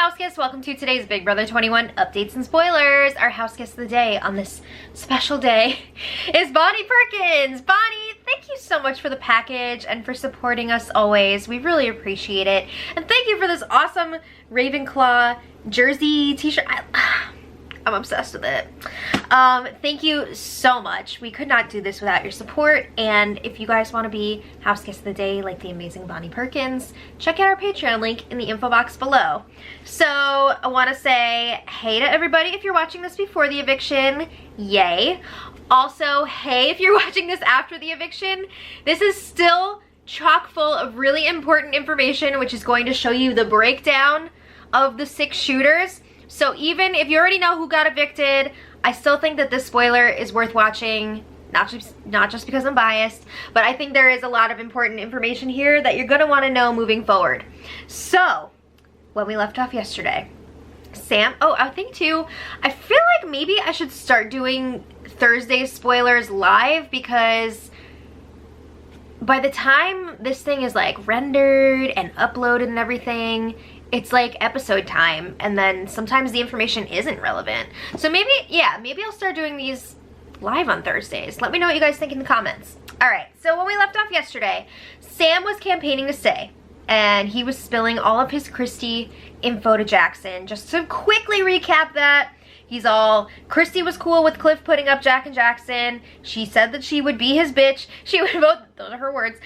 house guests, welcome to today's Big Brother 21 updates and spoilers. Our house guest of the day on this special day is Bonnie Perkins. Bonnie, thank you so much for the package and for supporting us always. We really appreciate it. And thank you for this awesome Ravenclaw jersey t-shirt. I'm obsessed with it. Thank you so much. We could not do this without your support. And if you guys want to be house guest of the day like the amazing Bonnie Perkins, check out our Patreon link in the info box below. So I want to say hey to everybody if you're watching this before the eviction. Yay. Also, hey if you're watching this after the eviction. This is still chock full of really important information, which is going to show you the breakdown of the 6 shooters. So even if you already know who got evicted, I still think that this spoiler is worth watching, not just because I'm biased, but I think there is a lot of important information here that you're going to want to know moving forward. So, when we left off yesterday, Sam, I think too, I feel like maybe I should start doing Thursday spoilers live, because by the time this thing is like rendered and uploaded and everything, it's like episode time, and then sometimes the information isn't relevant. So maybe, yeah, maybe I'll start doing these live on Thursdays. Let me know what you guys think in the comments. All right, so when we left off yesterday, Sam was campaigning to stay, and he was spilling all of his Christy info to Jackson. Just to quickly recap that, he's all, Christy was cool with Cliff putting up Jack and Jackson. She said that she would be his bitch. She would vote, those are her words.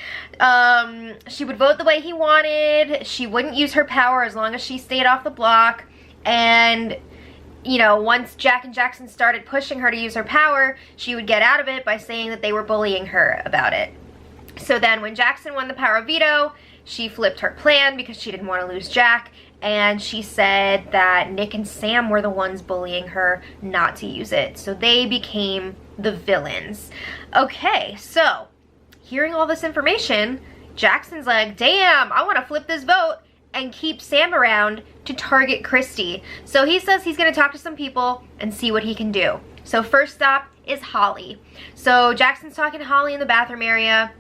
She would vote the way he wanted. She wouldn't use her power as long as she stayed off the block. And, you know, once Jack and Jackson started pushing her to use her power, she would get out of it by saying that they were bullying her about it. So then when Jackson won the power of veto, she flipped her plan because she didn't want to lose Jack. And she said that Nick and Sam were the ones bullying her not to use it. So they became the villains. Okay, so hearing all this information, Jackson's like, damn, I want to flip this vote and keep Sam around to target Christy. So he says he's going to talk to some people and see what he can do. So first stop is Holly. So Jackson's talking to Holly in the bathroom area,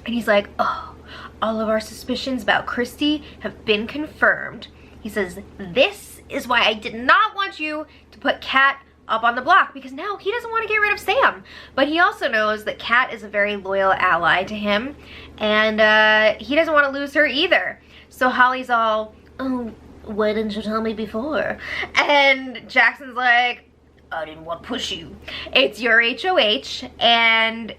and he's like, oh, all of our suspicions about Christy have been confirmed. He says, this is why I did not want you to put Kat up on the block, because now he doesn't want to get rid of Sam. But he also knows that Kat is a very loyal ally to him, and he doesn't want to lose her either. So Holly's all, oh, why didn't you tell me before? And Jackson's like, I didn't want to push you. It's your HOH, and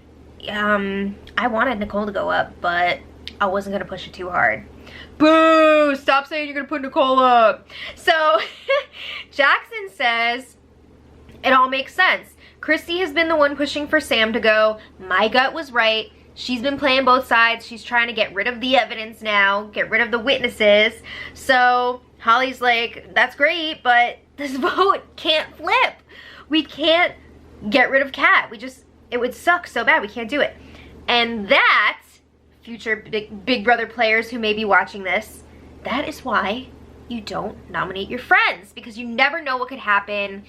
I wanted Nicole to go up, but I wasn't going to push it too hard. Boo! Stop saying you're gonna put Nicole up. So Jackson says it all makes sense. Christy has been the one pushing for Sam to go. My gut was right. She's been playing both sides. She's trying to get rid of the evidence now, get rid of the witnesses. So Holly's like, that's great, but this vote can't flip. We can't get rid of Kat. It would suck so bad. We can't do it. And that, future Big Brother players who may be watching this, that is why you don't nominate your friends, because you never know what could happen.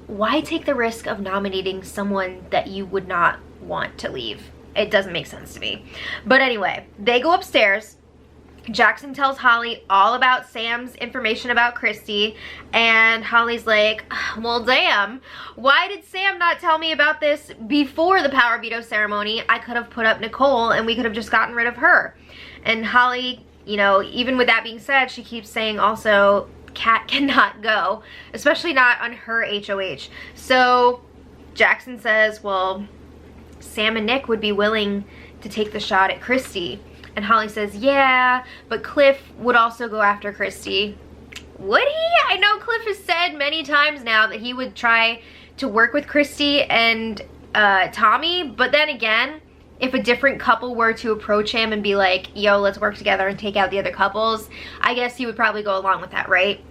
Why take the risk of nominating someone that you would not want to leave? It doesn't make sense to me. But anyway, they go upstairs. Jackson tells Holly all about Sam's information about Christy, and Holly's like, well, damn, why did Sam not tell me about this before the power veto ceremony? I could have put up Nicole and we could have just gotten rid of her. And Holly, you know, even with that being said, she keeps saying also, Kat cannot go, especially not on her HOH. So Jackson says, well, Sam and Nick would be willing to take the shot at Christy. And Holly says, yeah, but Cliff would also go after Christy. Would he? I know Cliff has said many times now that he would try to work with Christy and Tommy, but then again, if a different couple were to approach him and be like, yo, let's work together and take out the other couples, I guess he would probably go along with that, right?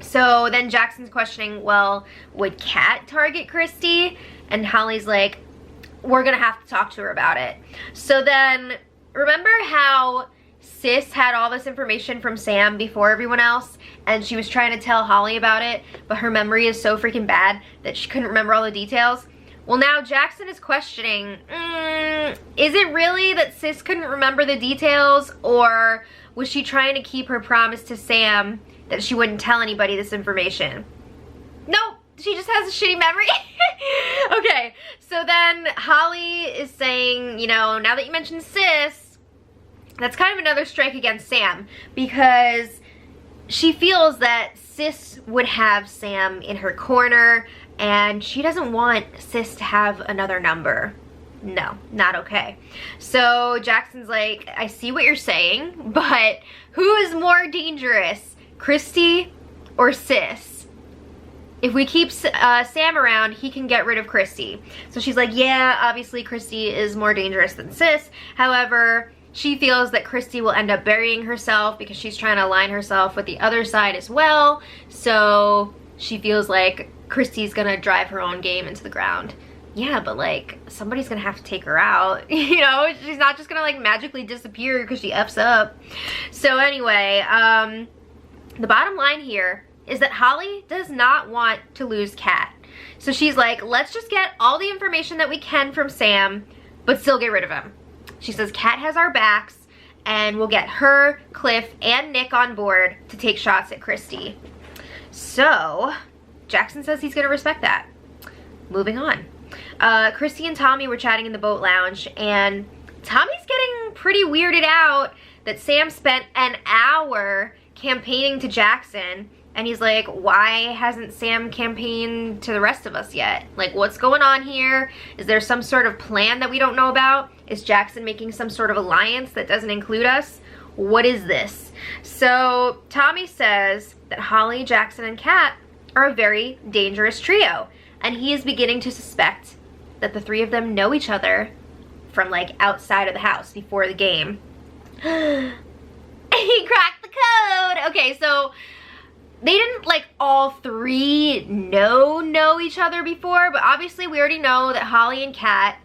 So then Jackson's questioning, well, would Kat target Christy? And Holly's like, we're gonna have to talk to her about it. So then, remember how Sis had all this information from Sam before everyone else, and she was trying to tell Holly about it, but her memory is so freaking bad that she couldn't remember all the details? Well, now Jackson is questioning, is it really that Sis couldn't remember the details, or was she trying to keep her promise to Sam that she wouldn't tell anybody this information. Nope, she just has a shitty memory. Okay, so then Holly is saying, you know, now that you mentioned sis, that's kind of another strike against Sam, because she feels that sis would have Sam in her corner, and she doesn't want sis to have another number. No, not okay. So Jackson's like, I see what you're saying, but who is more dangerous, Christy or sis? If we keep Sam around, he can get rid of Christy. So she's like, yeah, obviously Christy is more dangerous than sis. However, she feels that Christy will end up burying herself because she's trying to align herself with the other side as well. So she feels like Christy's gonna drive her own game into the ground. Yeah, but like, somebody's gonna have to take her out. You know, she's not just gonna like magically disappear because she F's up. So anyway, the bottom line here is that Holly does not want to lose Kat. So she's like, let's just get all the information that we can from Sam, but still get rid of him. She says Kat has our backs, and we'll get her, Cliff, and Nick on board to take shots at Christy. So Jackson says he's gonna respect that. Moving on. Christy and Tommy were chatting in the boat lounge, and Tommy's getting pretty weirded out that Sam spent an hour campaigning to Jackson, and he's like, why hasn't Sam campaigned to the rest of us yet? Like, what's going on here? Is there some sort of plan that we don't know about? Is Jackson making some sort of alliance that doesn't include us? What is this? So Tommy says that Holly, Jackson, and Kat are a very dangerous trio, and he is beginning to suspect that the three of them know each other from like outside of the house before the game. He cracked the code. Okay, so they didn't like all three know each other before, but obviously we already know that Holly and Kat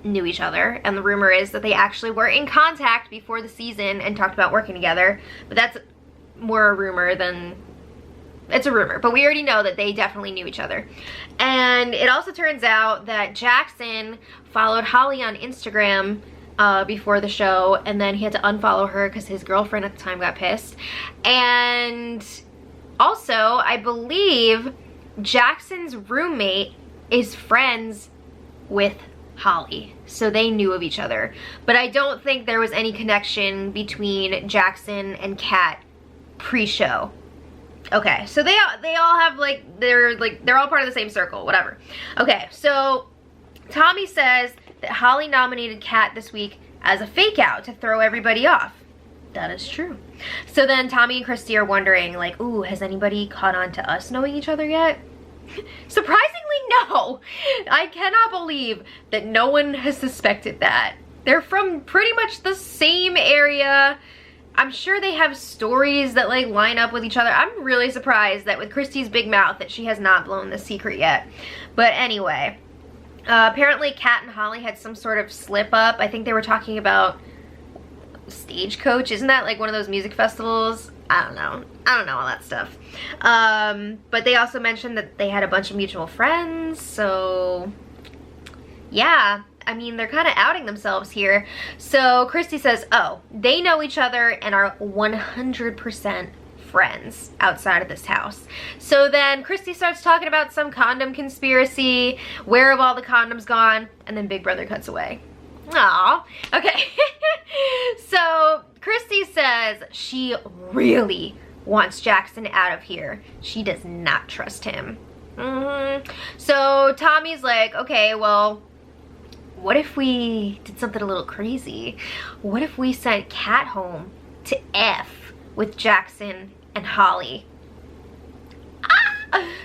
knew each other, and the rumor is that they actually were in contact before the season and talked about working together. But that's more a rumor than, it's a rumor, but we already know that they definitely knew each other. And it also turns out that Jackson followed Holly on Instagram before the show, and then he had to unfollow her because his girlfriend at the time got pissed. And also, I believe Jackson's roommate is friends with Holly, so they knew of each other. But I don't think there was any connection between Jackson and Kat pre-show. Okay, so they all have like, they're all part of the same circle, whatever. Okay, so Tommy says that Holly nominated Kat this week as a fake out to throw everybody off. That is true. So then Tommy and Christy are wondering like, ooh, has anybody caught on to us knowing each other yet? Surprisingly, no. I cannot believe that no one has suspected that. They're from pretty much the same area. I'm sure they have stories that like line up with each other. I'm really surprised that with Christy's big mouth that she has not blown the secret yet. But anyway, apparently Kat and Holly had some sort of slip up. I think they were talking about Stagecoach. Isn't that like one of those music festivals? I don't know all that stuff. But they also mentioned that they had a bunch of mutual friends, so yeah, I mean, they're kind of outing themselves here. So Christy says, oh, they know each other and are 100% friends outside of this house. So then Christy starts talking about some condom conspiracy, where have all the condoms gone, and then Big Brother cuts away. Aw, okay. So Christy says she really wants Jackson out of here. She does not trust him. So Tommy's like, okay, well, what if we did something a little crazy? What if we sent Kat home to F with Jackson and Holly?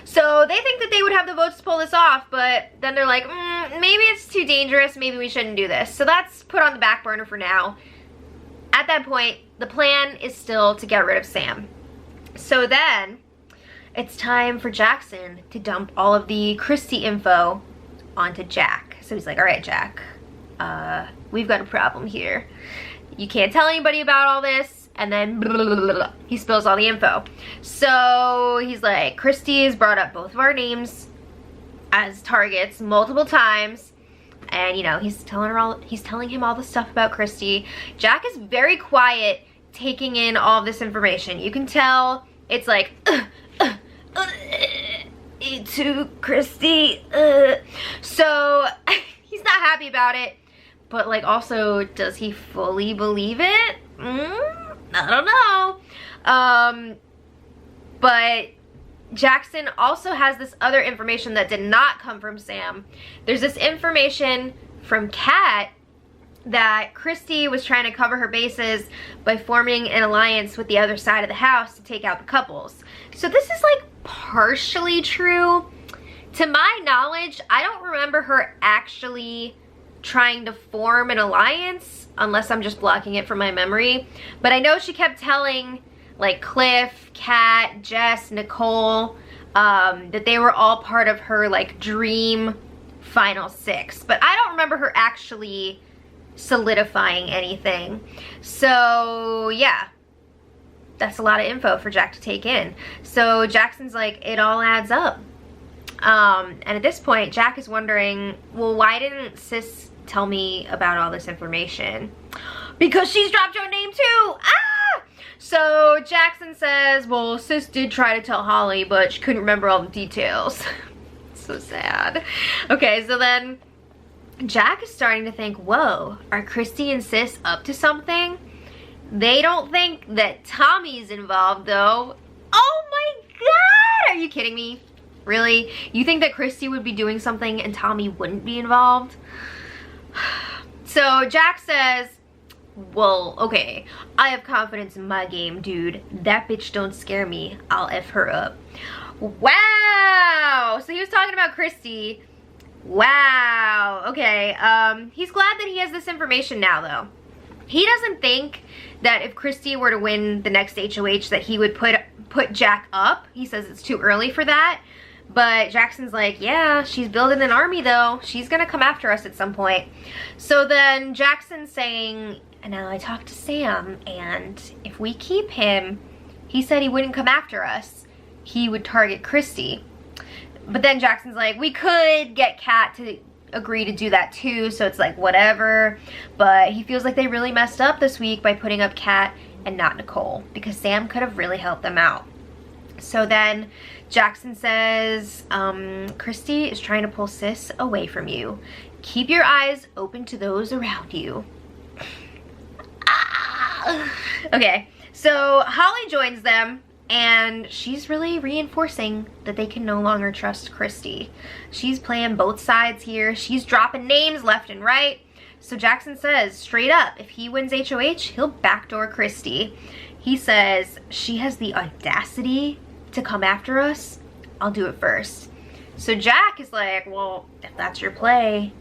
So they think that they would have the votes to pull this off, but then they're like, maybe it's too dangerous, maybe we shouldn't do this. So that's put on the back burner for now. At that point, the plan is still to get rid of Sam. So then it's time for Jackson to dump all of the Christy info onto Jack. So he's like, all right, Jack, we've got a problem here. You can't tell anybody about all this. And then blah, blah, blah, blah, he spills all the info. So he's like, Christy has brought up both of our names as targets multiple times. And you know, he's telling him all the stuff about Christy. Jack is very quiet, taking in all of this information. You can tell it's like, to Christy. So he's not happy about it, but like also, does he fully believe it? I don't know. But Jackson also has this other information that did not come from Sam. There's this information from Kat that Christy was trying to cover her bases by forming an alliance with the other side of the house to take out the couples. So this is like partially true. To my knowledge, I don't remember her actually trying to form an alliance, unless I'm just blocking it from my memory. But I know she kept telling like Cliff, Kat, Jess, Nicole, that they were all part of her like dream final six. But I don't remember her actually solidifying anything. So yeah, that's a lot of info for Jack to take in. So Jackson's like, it all adds up. And at this point, Jack is wondering, well, why didn't sis tell me about all this information? Because she's dropped your name too. Ah! So Jackson says, well, sis did try to tell Holly, but she couldn't remember all the details. So sad. Okay, so then Jack is starting to think, whoa, are Christy and sis up to something? They don't think that Tommy's involved though. Oh my God, are you kidding me? Really? You think that Christy would be doing something and Tommy wouldn't be involved? So Jack says, well, okay, I have confidence in my game, dude. That bitch don't scare me. I'll F her up. Wow. So he was talking about Christy. Wow. Okay. He's glad that he has this information now, though. He doesn't think that if Christy were to win the next HOH that he would put Jack up. He says it's too early for that. But Jackson's like, yeah, she's building an army though. She's gonna come after us at some point. So then Jackson's saying, and now I talked to Sam, and if we keep him, he said he wouldn't come after us. He would target Christy. But then Jackson's like, we could get Kat to agree to do that too, so it's like whatever. But he feels like they really messed up this week by putting up Kat and not Nicole, because Sam could have really helped them out. So then Jackson says, Christy is trying to pull sis away from you. Keep your eyes open to those around you. Okay, so Holly joins them, and she's really reinforcing that they can no longer trust Christy. She's playing both sides here. She's dropping names left and right. So Jackson says, straight up, if he wins HOH, he'll backdoor Christy. He says, she has the audacity to come after us. I'll do it first. So Jack is like, well, if that's your play,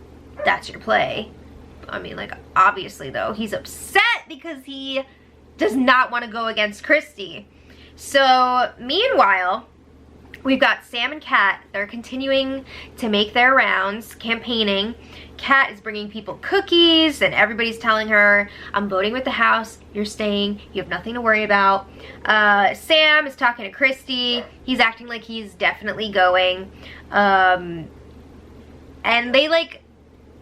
that's your play. I mean, like, obviously though, he's upset because he does not want to go against Christy. So meanwhile, we've got Sam and Kat. They're continuing to make their rounds, campaigning. Kat is bringing people cookies, and everybody's telling her, I'm voting with the house, you're staying, you have nothing to worry about. Sam is talking to Christy. He's acting like he's definitely going. And they like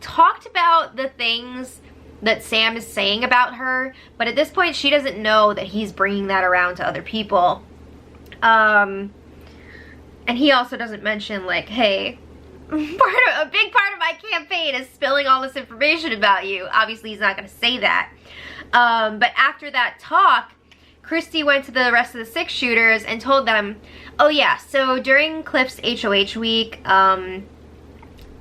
talked about the things that Sam is saying about her, but at this point she doesn't know that he's bringing that around to other people. And he also doesn't mention like, hey, a big part of my campaign is spilling all this information about you. Obviously he's not going to say that. But after that talk, Christy went to the rest of the six shooters and told them, oh yeah, so during Cliff's HOH week,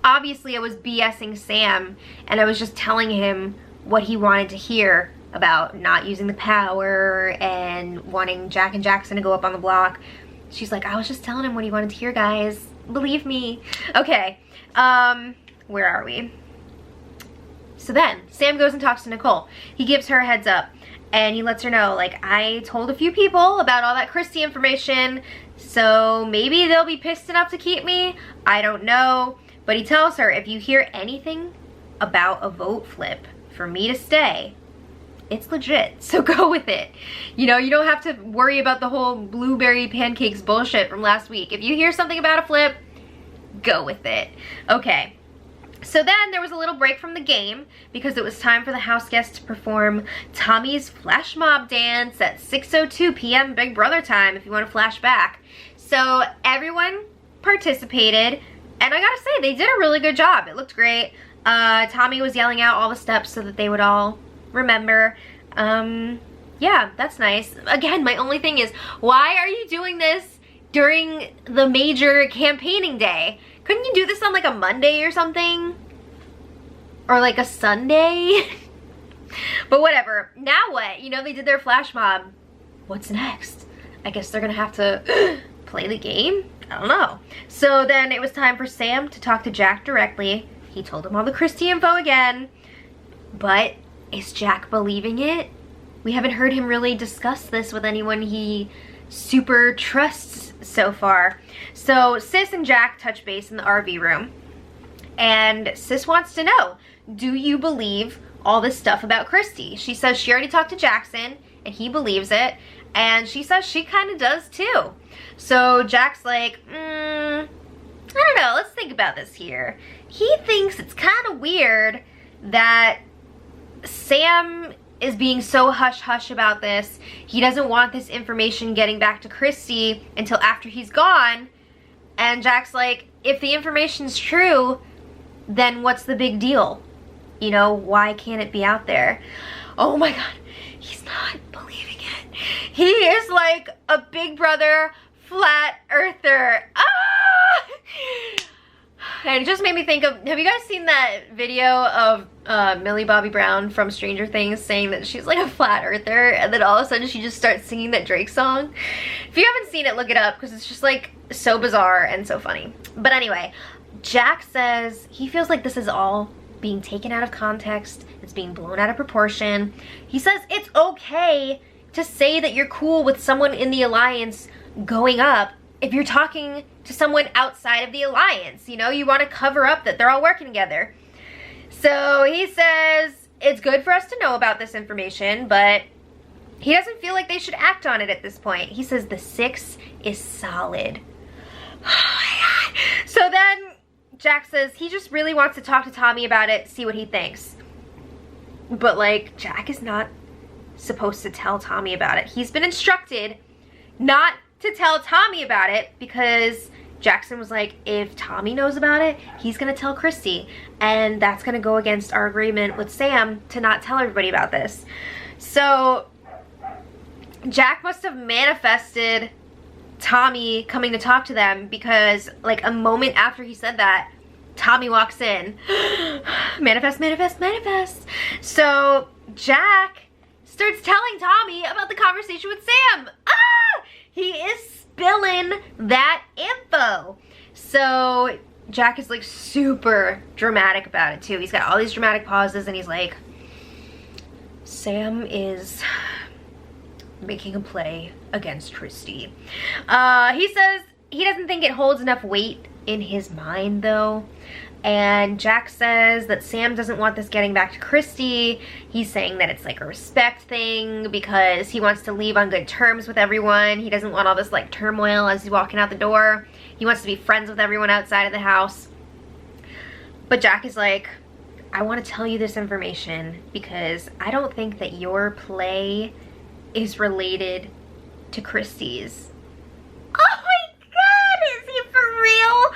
obviously I was BSing Sam, and I was just telling him what he wanted to hear about not using the power and wanting Jack and Jackson to go up on the block. She's like, I was just telling him what he wanted to hear, guys. Believe me. Okay, where are we? So then, Sam goes and talks to Nicole. He gives her a heads up, and he lets her know, like, I told a few people about all that Christy information, so maybe they'll be pissed enough to keep me. I don't know. But he tells her, if you hear anything about a vote flip for me to stay, it's legit, so go with it. You know, you don't have to worry about the whole blueberry pancakes bullshit from last week. If you hear something about a flip, go with it. Okay, So then there was a little break from the game because it was time for the house guests to perform Tommy's flash mob dance at 6:02 p.m. Big Brother time, if you want to flash back. So everyone participated, and I gotta say, they did a really good job. It looked great. Tommy was yelling out all the steps so that they would all remember. Yeah, that's nice. Again, my only thing is, why are you doing this during the major campaigning day? Couldn't you do this on like a Monday or something? Or like a Sunday? But whatever. Now what? You know, they did their flash mob. What's next? I guess they're gonna have to play the game? I don't know. So then it was time for Sam to talk to Jack directly. He told him all the Christy info again. But is Jack believing it? We haven't heard him really discuss this with anyone he super trusts so far. So Sis and Jack touch base in the RV room, and Sis wants to know, do you believe all this stuff about Christy? She says she already talked to Jackson and he believes it, and she says she kind of does too. So Jack's like, I don't know, let's think about this here. He thinks it's kind of weird that Sam is being so hush-hush about this. He doesn't want this information getting back to Christy until after he's gone. And Jack's like, if the information's true, then what's the big deal? You know, why can't it be out there? Oh my God, he's not believing it. He is like a Big Brother flat earther. Ah! And it just made me think of, have you guys seen that video of Millie Bobby Brown from Stranger Things saying that she's like a flat earther, and then all of a sudden she just starts singing that Drake song? If you haven't seen it, look it up, because it's just like so bizarre and so funny. But anyway, Jack says he feels like this is all being taken out of context. It's being blown out of proportion. He says it's okay to say that you're cool with someone in the alliance going up if you're talking to someone outside of the alliance. You know, you want to cover up that they're all working together. So he says it's good for us to know about this information, but he doesn't feel like they should act on it at this point. He says the 6 is solid. Oh my God. So then Jack says he just really wants to talk to Tommy about it, see what he thinks. But like, Jack is not supposed to tell Tommy about it. He's been instructed not to tell Tommy about it because Jackson was like, if Tommy knows about it, he's gonna tell Christy, and that's gonna go against our agreement with Sam to not tell everybody about this. So Jack must have manifested Tommy coming to talk to them, because like a moment after he said that, Tommy walks in. Manifest, manifest, manifest. So Jack starts telling Tommy about the conversation with Sam. Ah! He is spilling that info. So Jack is like super dramatic about it too. He's got all these dramatic pauses, and he's like, Sam is making a play against Christy. He says he doesn't think it holds enough weight in his mind though. And Jack says that Sam doesn't want this getting back to Christy. He's saying that it's like a respect thing because he wants to leave on good terms with everyone. He doesn't want all this like turmoil as he's walking out the door. He wants to be friends with everyone outside of the house. But Jack is like, I want to tell you this information because I don't think that your play is related to Christy's. Oh my God, is he for real?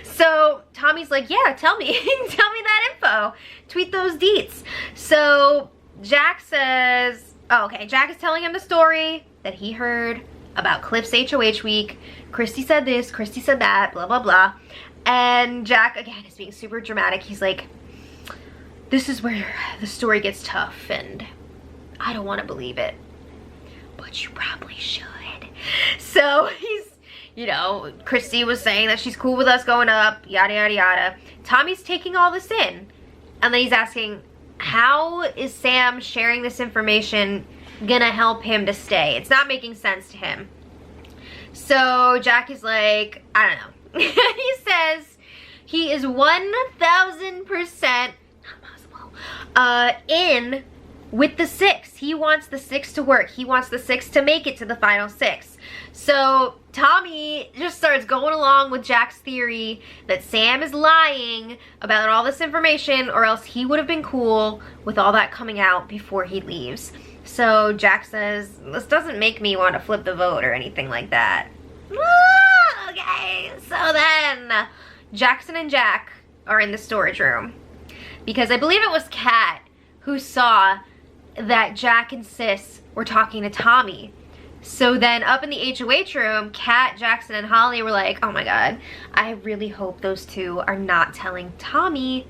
So Tommy's like, yeah, tell me. Tell me that info. Tweet those deets. So Jack says, oh, okay, Jack is telling him the story that he heard about Cliff's HOH week. Christy said this, Christy said that, blah, blah, blah. And Jack, again, is being super dramatic. He's like, this is where the story gets tough, and I don't want to believe it, but you probably should. So he's, you know, Christy was saying that she's cool with us going up, yada, yada, yada. Tommy's taking all this in, and then he's asking, how is Sam sharing this information gonna help him to stay? It's not making sense to him. So Jack is like, I don't know. He says he is 1,000% in with the 6. He wants the 6 to work. He wants the 6 to make it to the final 6. So Tommy just starts going along with Jack's theory that Sam is lying about all this information, or else he would have been cool with all that coming out before he leaves. So Jack says, this doesn't make me want to flip the vote or anything like that. Okay, so then Jackson and Jack are in the storage room because I believe it was Kat who saw that Jack and Sis were talking to Tommy. So then up in the HOH room, Kat, Jackson, and Holly were like, oh my god, I really hope those two are not telling Tommy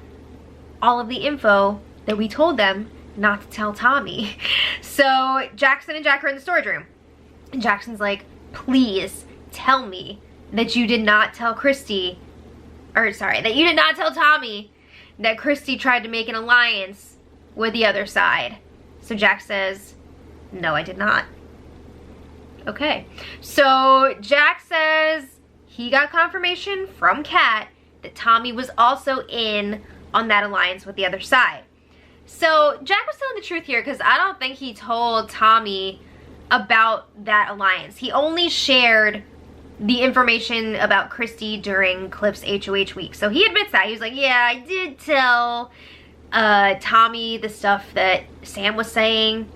all of the info that we told them not to tell Tommy. So Jackson and Jack are in the storage room. And Jackson's like, please tell me that you did not tell Christy, or sorry, that you did not tell Tommy that Christy tried to make an alliance with the other side. So Jack says, no, I did not. Okay, so Jack says he got confirmation from Kat that Tommy was also in on that alliance with the other side. So Jack was telling the truth here because I don't think he told Tommy about that alliance. He only shared the information about Christy during Cliff's HOH week. So he admits that. He was like, yeah, I did tell Tommy the stuff that Sam was saying,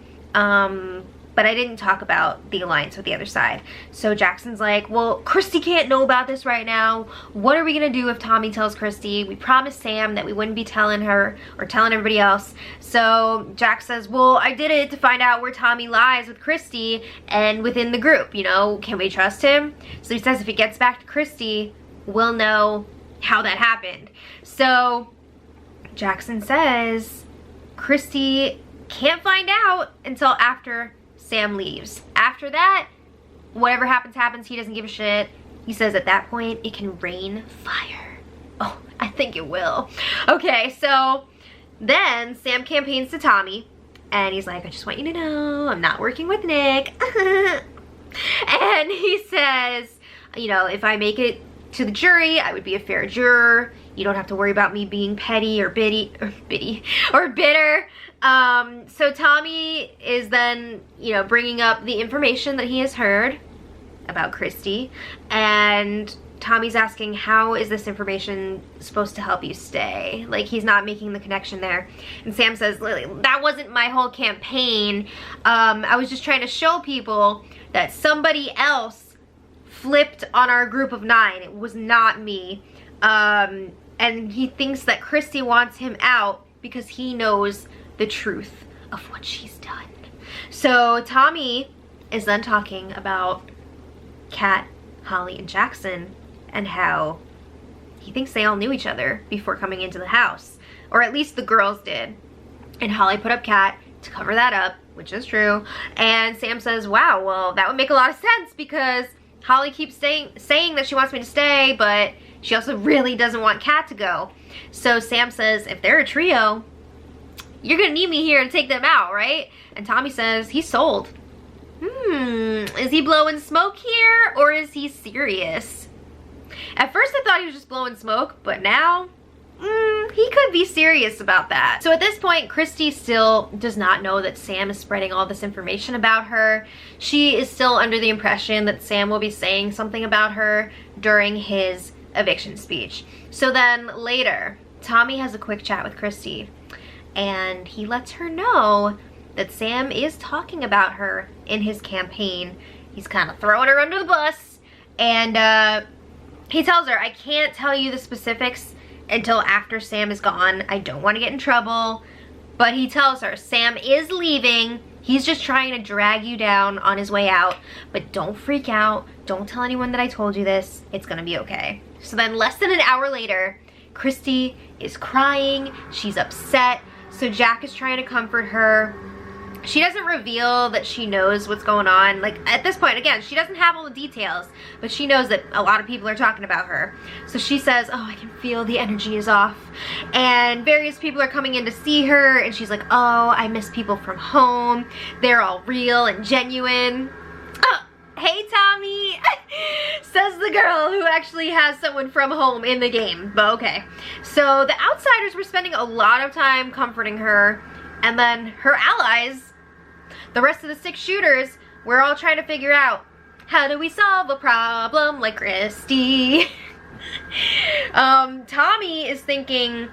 but I didn't talk about the alliance with the other side. So Jackson's like, well, Christy can't know about this right now. What are we gonna do if Tommy tells Christy? We promised Sam that we wouldn't be telling her or telling everybody else. So Jack says, well, I did it to find out where Tommy lies with Christy and within the group, you know, can we trust him? So he says if he gets back to Christy, we'll know how that happened. So Jackson says Christy can't find out until after Sam leaves. After that, whatever happens, happens. He doesn't give a shit. He says at that point, it can rain fire. Oh, I think it will. Okay, so then Sam campaigns to Tommy, and he's like, I just want you to know I'm not working with Nick. And he says, you know, if I make it to the jury, I would be a fair juror. You don't have to worry about me being petty or bitter. So Tommy is then, you know, bringing up the information that he has heard about Christy, and Tommy's asking, how is this information supposed to help you stay? Like, he's not making the connection there. And Sam says, Lily, that wasn't my whole campaign. I was just trying to show people that somebody else flipped on our group of 9. It was not me. And he thinks that Christy wants him out because he knows the truth of what she's done. So Tommy is then talking about Kat, Holly, and Jackson and how he thinks they all knew each other before coming into the house, or at least the girls did. And Holly put up Kat to cover that up, which is true. And Sam says, wow, well, that would make a lot of sense because Holly keeps saying that she wants me to stay, but she also really doesn't want Kat to go. So Sam says, if they're a trio, you're gonna need me here to take them out, right? And Tommy says, he's sold. Is he blowing smoke here, or is he serious? At first I thought he was just blowing smoke, but now, he could be serious about that. So at this point, Christy still does not know that Sam is spreading all this information about her. She is still under the impression that Sam will be saying something about her during his eviction speech. So then later, Tommy has a quick chat with Christy, and he lets her know that Sam is talking about her in his campaign. He's kind of throwing her under the bus, and he tells her, I can't tell you the specifics until after Sam is gone. I don't want to get in trouble. But he tells her, Sam is leaving. He's just trying to drag you down on his way out. But don't freak out. Don't tell anyone that I told you this. It's gonna be okay. So then less than an hour later, Christy is crying. She's upset. So Jack is trying to comfort her. She doesn't reveal that she knows what's going on. Like, at this point, again, she doesn't have all the details, but she knows that a lot of people are talking about her. So she says, oh, I can feel the energy is off. And various people are coming in to see her, and she's like, oh, I miss people from home. They're all real and genuine. Oh, hey, Tommy, says the girl who actually has someone from home in the game, but okay. So the outsiders were spending a lot of time comforting her, and then her allies, the rest of the 6 shooters, we're all trying to figure out How do we solve a problem like Christy? Tommy is thinking,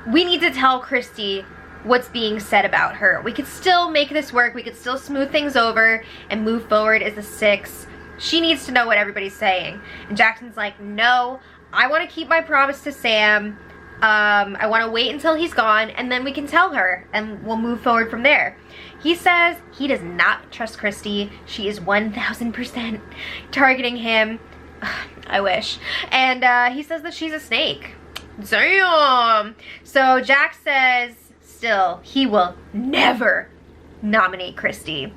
we need to tell Christy what's being said about her. We could still make this work. We could still smooth things over and move forward as a 6. She needs to know what everybody's saying. And Jackson's like, no, I want to keep my promise to Sam. I want to wait until he's gone, and then we can tell her, and we'll move forward from there. He says he does not trust Christy. She is 1000% targeting him. I wish. And he says that she's a snake. Damn. So Jack says still he will never nominate Christy.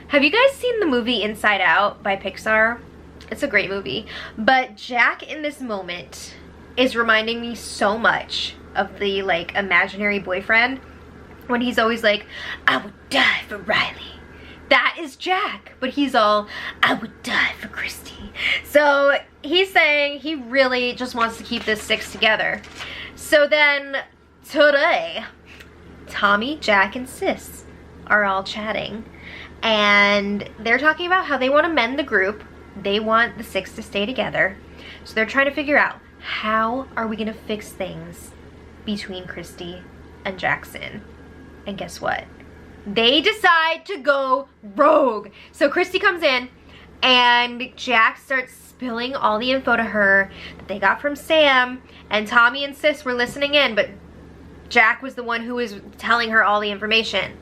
Have you guys seen the movie Inside Out by Pixar? It's a great movie. But Jack in this moment is reminding me so much of the like imaginary boyfriend when he's always like, I would die for Riley. That is Jack, but he's all, I would die for Christy. So he's saying he really just wants to keep this 6 together. So then today, Tommy, Jack, and Sis are all chatting, and they're talking about how they want to mend the group. They want the 6 to stay together. So they're trying to figure out, how are we gonna fix things between Christy and Jackson? And guess what? They decide to go rogue. So Christy comes in and Jack starts spilling all the info to her that they got from Sam, and Tommy and Sis were listening in, but Jack was the one who was telling her all the information.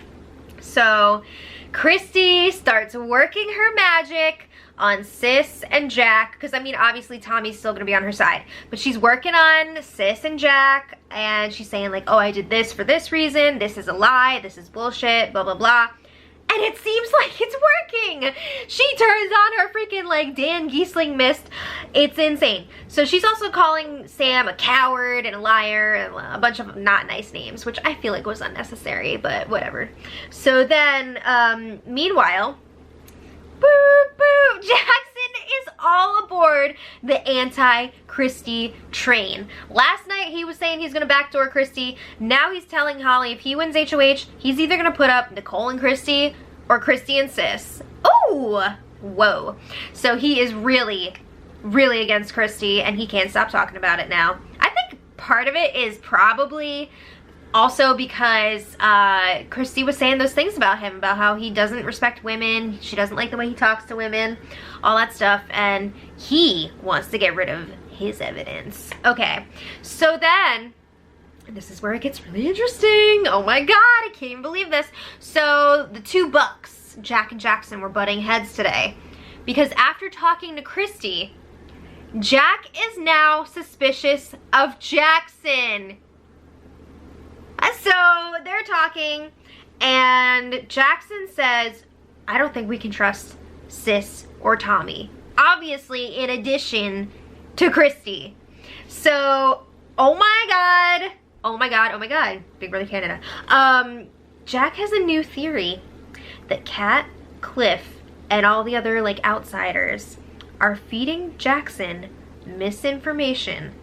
So Christy starts working her magic on Sis and Jack, because I mean obviously Tommy's still gonna be on her side, but she's working on Sis and Jack, and she's saying like, oh, I did this for this reason, this is a lie, this is bullshit, blah blah blah. And it seems like it's working. She turns on her freaking like Dan Giesling mist. It's insane. So she's also calling Sam a coward and a liar and a bunch of not nice names, which I feel like was unnecessary, but whatever. So then, meanwhile, boop, boop, Jackson is all aboard the anti-Christy train. Last night he was saying he's gonna backdoor Christy. Now he's telling Holly if he wins HOH, he's either gonna put up Nicole and Christy or Christy and Sis. Oh, whoa. So he is really, really against Christy, and he can't stop talking about it now. I think part of it is probably also because Christy was saying those things about him, about how he doesn't respect women, she doesn't like the way he talks to women, all that stuff, and he wants to get rid of his evidence. Okay, so then, this is where it gets really interesting. Oh my god, I can't even believe this. So the 2 bucks, Jack and Jackson, were butting heads today, because after talking to Christy, Jack is now suspicious of Jackson. So they're talking, and Jackson says, I don't think we can trust Sis or Tommy. Obviously, in addition to Christy. So, oh my god, oh my god, oh my god, Big Brother Canada. Jack has a new theory that Kat, Cliff, and all the other like outsiders are feeding Jackson misinformation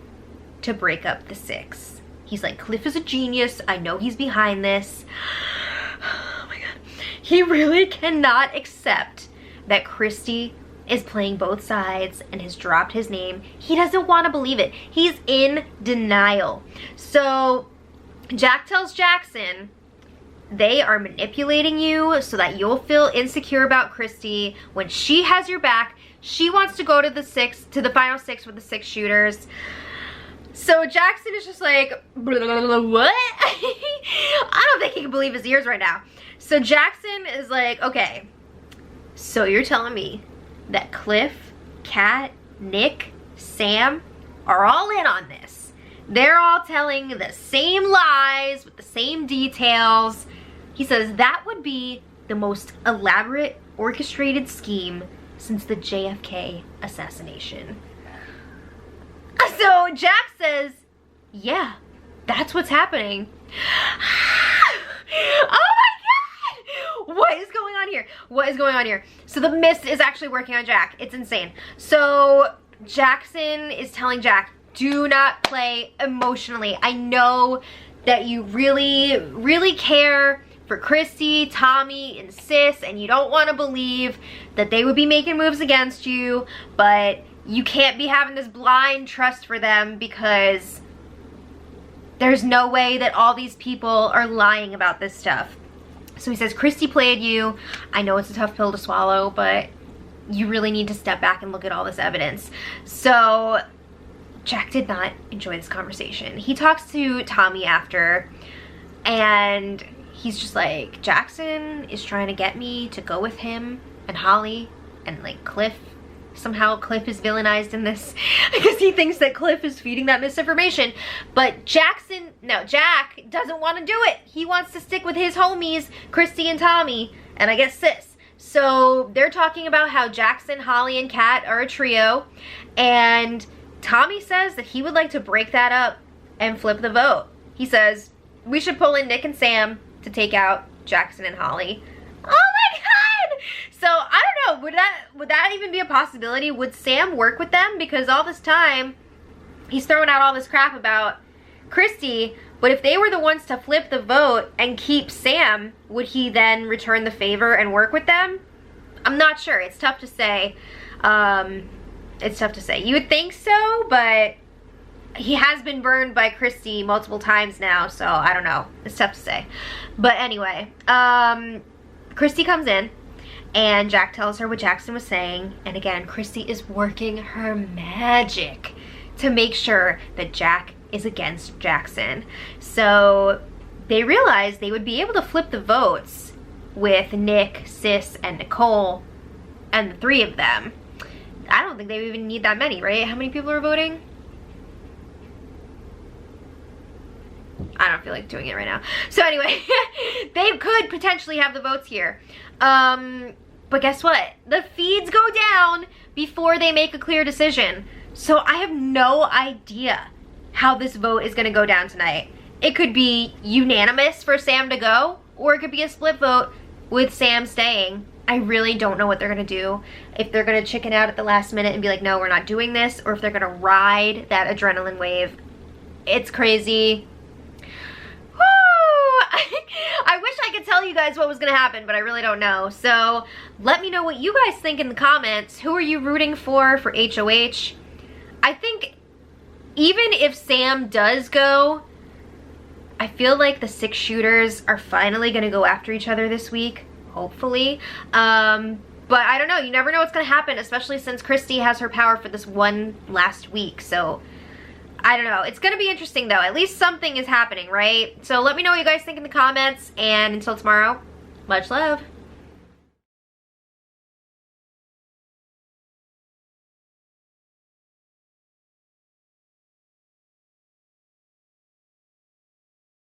to break up the 6. He's like, Cliff is a genius. I know he's behind this. Oh my god. He really cannot accept that Christy is playing both sides and has dropped his name. He doesn't want to believe it. He's in denial. So Jack tells Jackson, they are manipulating you so that you'll feel insecure about Christy. When she has your back, she wants to go to the final 6 with the 6 shooters. So Jackson is just like, what? I don't think he can believe his ears right now. So Jackson is like, okay, so you're telling me that Cliff, Kat, Nick, Sam are all in on this. They're all telling the same lies with the same details. He says that would be the most elaborate orchestrated scheme since the JFK assassination. So Jack says, yeah, that's what's happening. Oh my god! What is going on here? What is going on here? So the mist is actually working on Jack. It's insane. So Jackson is telling Jack, do not play emotionally. I know that you really, really care for Christy, Tommy, and Sis, and you don't want to believe that they would be making moves against you, but you can't be having this blind trust for them because there's no way that all these people are lying about this stuff. So he says, Christy played you. I know it's a tough pill to swallow, but you really need to step back and look at all this evidence. So Jack did not enjoy this conversation. He talks to Tommy after, and he's just like, Jackson is trying to get me to go with him and Holly and like Cliff. Somehow Cliff is villainized in this because he thinks that Cliff is feeding that misinformation. But Jack doesn't want to do it. He wants to stick with his homies, Christy and Tommy, and I guess Sis. So they're talking about how Jackson, Holly, and Kat are a trio, and Tommy says that he would like to break that up and flip the vote. He says, we should pull in Nick and Sam to take out Jackson and Holly. Oh my god! So I don't know, would that even be a possibility? Would Sam work with them? Because all this time he's throwing out all this crap about Christy, but if they were the ones to flip the vote and keep Sam, would he then return the favor and work with them? I'm not sure. It's tough to say. It's tough to say. You would think so, but he has been burned by Christy multiple times now, so I don't know. It's tough to say. But anyway, Christy comes in, and Jack tells her what Jackson was saying, and again, Christy is working her magic to make sure that Jack is against Jackson. So they realized they would be able to flip the votes with Nick, Sis, and Nicole, and the three of them. I don't think they even need that many, right? How many people are voting? I don't feel like doing it right now. So anyway, they could potentially have the votes here. But guess what? The feeds go down before they make a clear decision. So I have no idea how this vote is gonna go down tonight. It could be unanimous for Sam to go, or it could be a split vote with Sam staying. I really don't know what they're gonna do. If they're gonna chicken out at the last minute and be like, no, we're not doing this, or if they're gonna ride that adrenaline wave. It's crazy. I wish I could tell you guys what was gonna happen, but I really don't know. So let me know what you guys think in the comments. Who are you rooting for HOH? I think even if Sam does go, I feel like the 6 shooters are finally gonna go after each other this week, hopefully. But I don't know, you never know what's gonna happen, especially since Christy has her power for this one last week. So I don't know. It's gonna be interesting though. At least something is happening, right? So let me know what you guys think in the comments, and until tomorrow, much love.